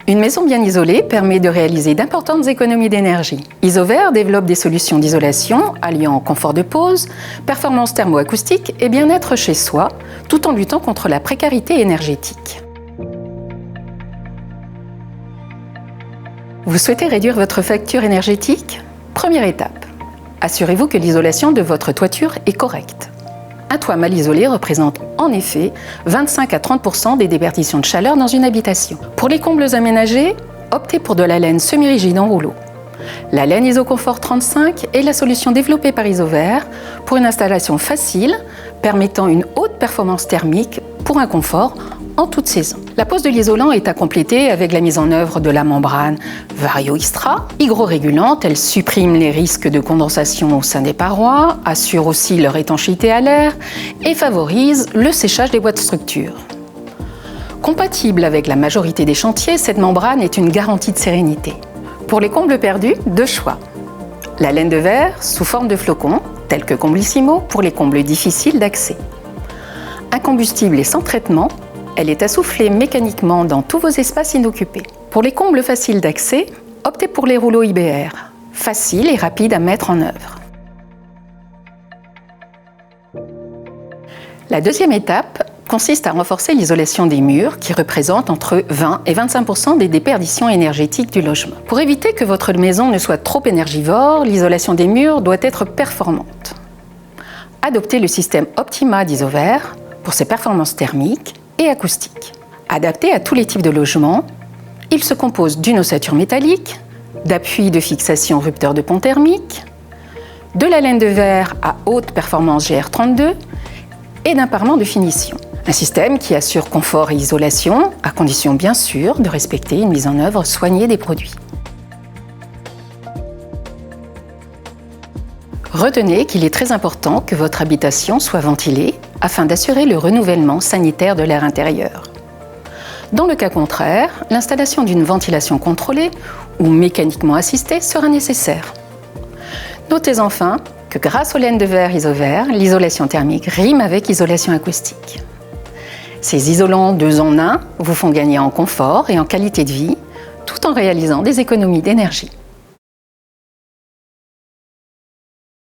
Une maison bien isolée permet de réaliser d'importantes économies d'énergie. Isover développe des solutions d'isolation alliant confort de pose, performance thermoacoustique et bien-être chez soi, tout en luttant contre la précarité énergétique. Vous souhaitez réduire votre facture énergétique ? Première étape, assurez-vous que l'isolation de votre toiture est correcte. Un toit mal isolé représente en effet 25 à 30% des déperditions de chaleur dans une habitation. Pour les combles aménagés, optez pour de la laine semi-rigide en rouleau. La laine Isoconfort 35 est la solution développée par Isover pour une installation facile, permettant une haute performance thermique pour un confort en toute saison. La pose de l'isolant est à compléter avec la mise en œuvre de la membrane Vario-Istra. Hygrorégulante, elle supprime les risques de condensation au sein des parois, assure aussi leur étanchéité à l'air et favorise le séchage des boîtes structures. Compatible avec la majorité des chantiers, cette membrane est une garantie de sérénité. Pour les combles perdus, deux choix. La laine de verre sous forme de flocons, telle que Comblissimo, pour les combles difficiles d'accès. Incombustible et sans traitement, elle est assoufflée mécaniquement dans tous vos espaces inoccupés. Pour les combles faciles d'accès, optez pour les rouleaux IBR, faciles et rapides à mettre en œuvre. La deuxième étape consiste à renforcer l'isolation des murs qui représente entre 20 et 25% des déperditions énergétiques du logement. Pour éviter que votre maison ne soit trop énergivore, l'isolation des murs doit être performante. Adoptez le système Optima d'Isover pour ses performances thermiques et acoustiques. Adapté à tous les types de logements, il se compose d'une ossature métallique, d'appuis de fixation rupteur de pont thermique, de la laine de verre à haute performance GR32 et d'un parement de finition. Un système qui assure confort et isolation, à condition bien sûr de respecter une mise en œuvre soignée des produits. Retenez qu'il est très important que votre habitation soit ventilée afin d'assurer le renouvellement sanitaire de l'air intérieur. Dans le cas contraire, l'installation d'une ventilation contrôlée ou mécaniquement assistée sera nécessaire. Notez enfin que grâce aux laines de verre Isover, l'isolation thermique rime avec isolation acoustique. Ces isolants 2 en 1 vous font gagner en confort et en qualité de vie, tout en réalisant des économies d'énergie.